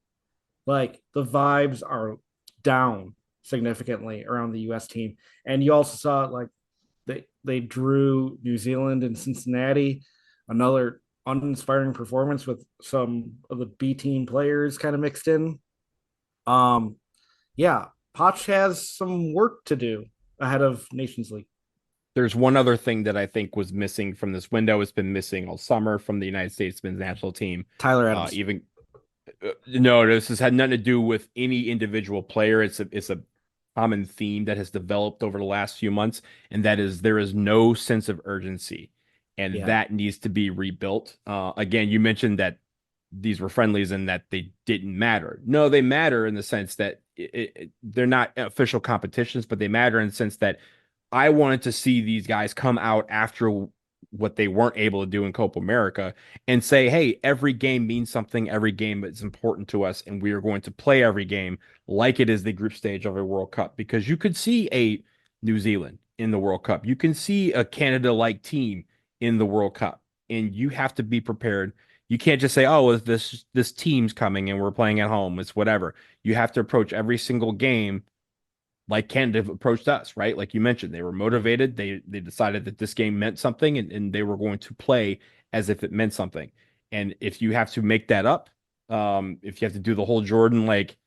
like the vibes are down significantly around the US team. And you also saw like they drew New Zealand and Cincinnati, another uninspiring performance with some of the B team players kind of mixed in. Um, yeah, Poch has some work to do ahead of Nations League. There's one other thing that I think was missing from this window. It's been missing all summer from the United States men's national team. Tyler Adams. Even no, this has had nothing to do with any individual player. It's a common theme that has developed over the last few months, and that is there is no sense of urgency, and Yeah. that needs to be rebuilt. Again, you mentioned that these were friendlies and that they didn't matter. No, they matter in the sense that they're not official competitions, but they matter in the sense that I wanted to see these guys come out after what they weren't able to do in Copa America and say, hey, every game means something. Every game is important to us. And we are going to play every game like it is the group stage of a World Cup, because you could see a New Zealand in the World Cup. You can see a Canada-like team in the World Cup, and you have to be prepared. You can't just say, oh, this team's coming and we're playing at home. It's whatever. You have to approach every single game like Canada approached us, right? Like you mentioned, they were motivated. They decided that this game meant something, and they were going to play as if it meant something. And if you have to make that up, if you have to do the whole Jordan, like,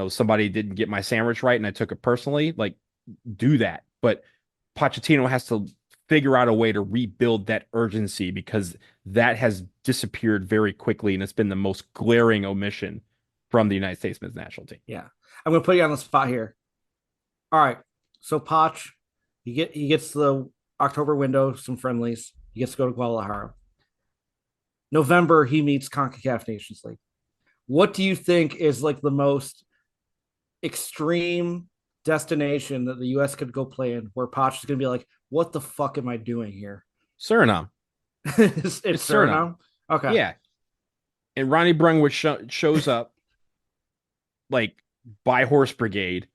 somebody didn't get my sandwich right and I took it personally, like, do that. But Pochettino has to figure out a way to rebuild that urgency, because that has disappeared very quickly, and it's been the most glaring omission from the United States men's national team. Yeah. I'm gonna put you on the spot here. All right. So Poch, he gets the October window, some friendlies. He gets to go to Guadalajara. November, he meets Concacaf Nations League. What do you think is like the most extreme destination that the US could go play in where Poch is gonna be like, what the fuck am I doing here? Suriname. it's It's Suriname. Suriname. Okay. Yeah. And Ronnie Brungwood shows up like by Horse Brigade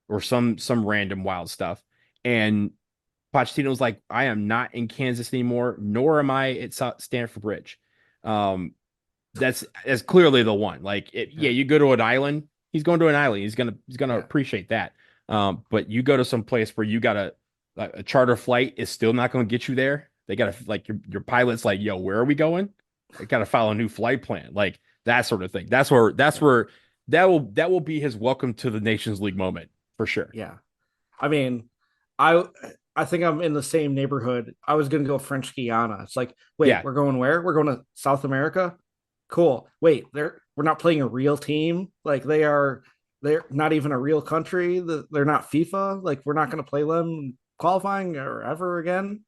or some random wild stuff. And Pochettino's like, I am not in Kansas anymore, nor am I at Stanford Bridge. That's clearly the one. Like, yeah, you go to an island, he's going to an island. He's gonna appreciate that. But you go to some place where you got a charter flight is still not going to get you there. They got to, like, your pilot's like, yo, where are we going? They got to file a new flight plan, like that sort of thing. That's where that will be his welcome to the Nations League moment for sure. Yeah. I mean, I I think I'm in the same neighborhood. I was gonna go French Guiana. It's like, wait, Yeah, we're going where? We're going to South America? Cool. Wait, we're not playing a real team. Like they're not even a real country. They're not FIFA. Like we're not gonna play them qualifying or ever again.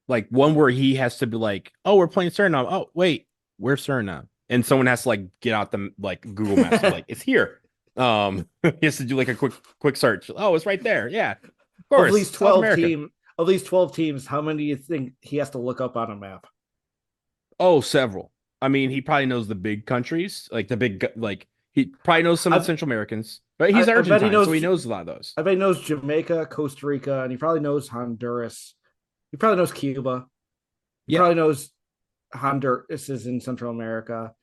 like one where he has to be like, oh, we're playing Suriname. Oh, wait, where's Suriname? And someone has to like get out the like Google Maps, like it's here. He has to do like a quick search. Oh, it's right there. Yeah, of of course, these South 12 America. team of these 12 teams, how many do you think he has to look up on a map? Oh, several. I mean, he probably knows the big countries, like the big, like he probably knows some of the I Central Americans, but he's I bet he Argentine, so he knows knows a lot of those. I bet he knows Jamaica, Costa Rica, and he probably knows Honduras. He probably knows Cuba. He Yep. probably knows Honduras is in Central America.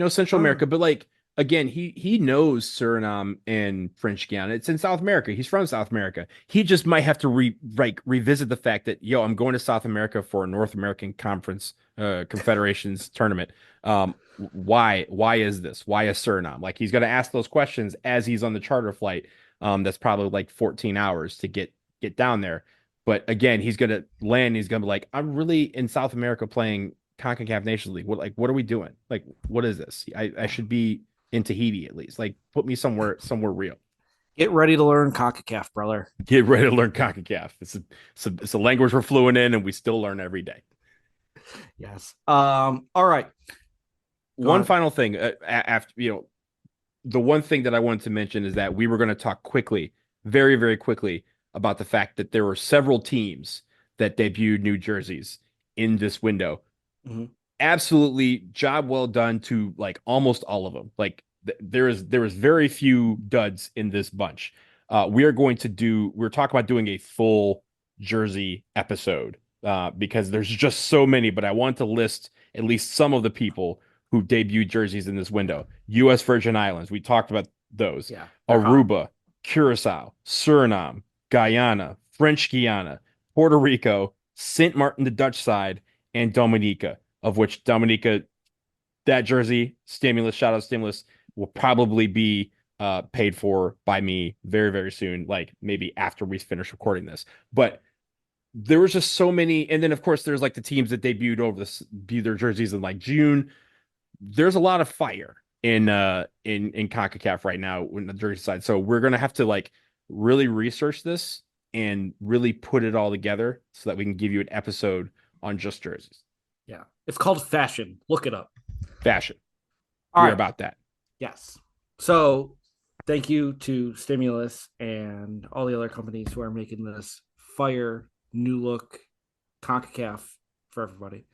Central Oh, America, but like again, he knows Suriname and French Guiana. It's in South America. He's from South America. He just might have to revisit the fact that, yo, I'm going to South America for a North American Conference Confederations tournament. Why is this? Why is Suriname? Like he's gonna ask those questions as he's on the charter flight. That's probably like 14 hours to get down there. But again, he's gonna land. He's gonna be like, I'm really in South America playing Concacaf Nations League. What are we doing? Like, what is this? I should be in Tahiti at least. Like, put me somewhere real. get ready to learn CONCACAF, brother. Get ready to learn Concacaf. It's a language we're fluent in, and we still learn every day. Yes. All right. Go One ahead. final thing, after the one thing that I wanted to mention is that we were going to talk quickly, very very quickly, about the fact that there were several teams that debuted new jerseys in this window. Mhm. Absolutely job well done to like almost all of them. Like there is very few duds in this bunch. We're talking about doing a full jersey episode because there's just so many, but I want to list at least some of the people who debuted jerseys in this window. US Virgin Islands, we talked about those. Yeah. They're hot. Aruba, Curacao, Suriname, Guyana, French Guiana, Puerto Rico, St. Martin, the Dutch side, and Dominica, of which Dominica, that jersey, stimulus, shout out stimulus, will probably be paid for by me very, very soon, like maybe after we finish recording this. But there was just so many. And then, of course, there's like the teams that debuted their jerseys in like June. There's a lot of fire in CONCACAF right now in the jersey side. So we're gonna have to like really research this and really put it all together so that we can give you an episode on just jerseys. Yeah. It's called Fashion. Look it up. Fashion. All We're right. about that. Yes. So thank you to Stimulus and all the other companies who are making this fire new look Concacaf for everybody.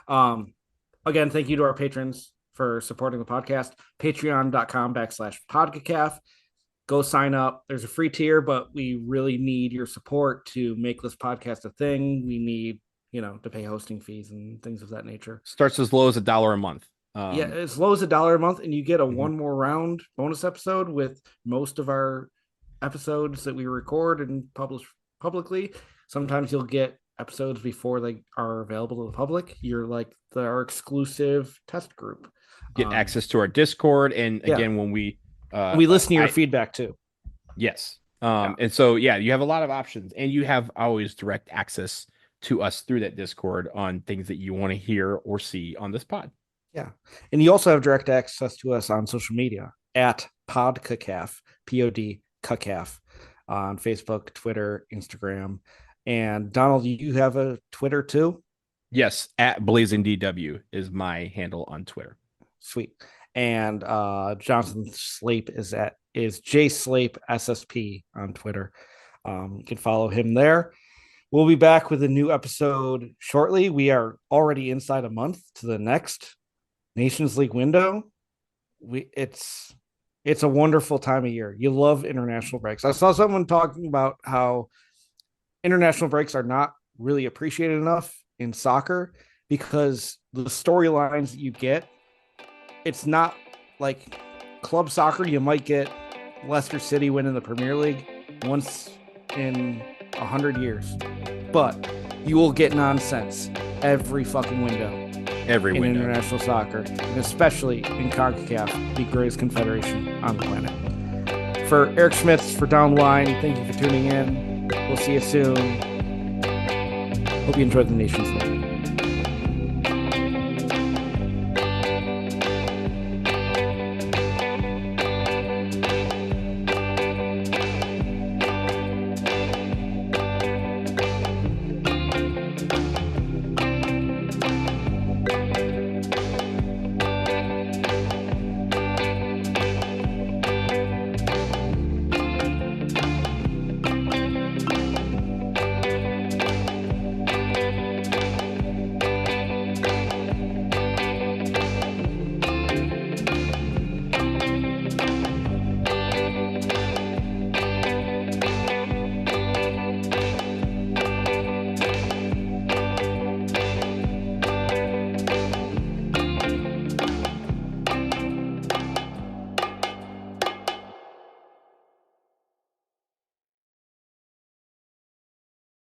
Again, thank you to our patrons for supporting the podcast. Patreon.com/Concacaf. Go sign up. There's a free tier, but we really need your support to make this podcast a thing. We need, to pay hosting fees and things of that nature. Starts as low as $1 a month. Yeah, as low as $1 a month, and you get a one more round bonus episode with most of our episodes that we record and publish publicly. Sometimes you'll get episodes before they are available to the public. You're like our exclusive test group. Get access to our Discord, and again, when we listen to your feedback too. Yes. And so, you have a lot of options, and you have always direct access to us through that Discord on things that you want to hear or see on this pod. Yeah. And you also have direct access to us on social media at Podcacaf, POD on Facebook, Twitter, Instagram. And Donald, you have a Twitter too? Yes, at BlazingDW is my handle on Twitter. Sweet. And Jonathan Slape is JSlape SSP on Twitter. You can follow him there. We'll be back with a new episode shortly. We are already inside a month to the next Nations League window. It's a wonderful time of year. You love international breaks. I saw someone talking about how international breaks are not really appreciated enough in soccer because the storylines that you get, it's not like club soccer. You might get Leicester City winning the Premier League once in 100 years, but you will get nonsense every fucking window. In international soccer, and especially in CONCACAF, the greatest confederation on the planet. For Eric Schmitz, for Down the Line, thank you for tuning in. We'll see you soon. Hope you enjoyed the Nations League.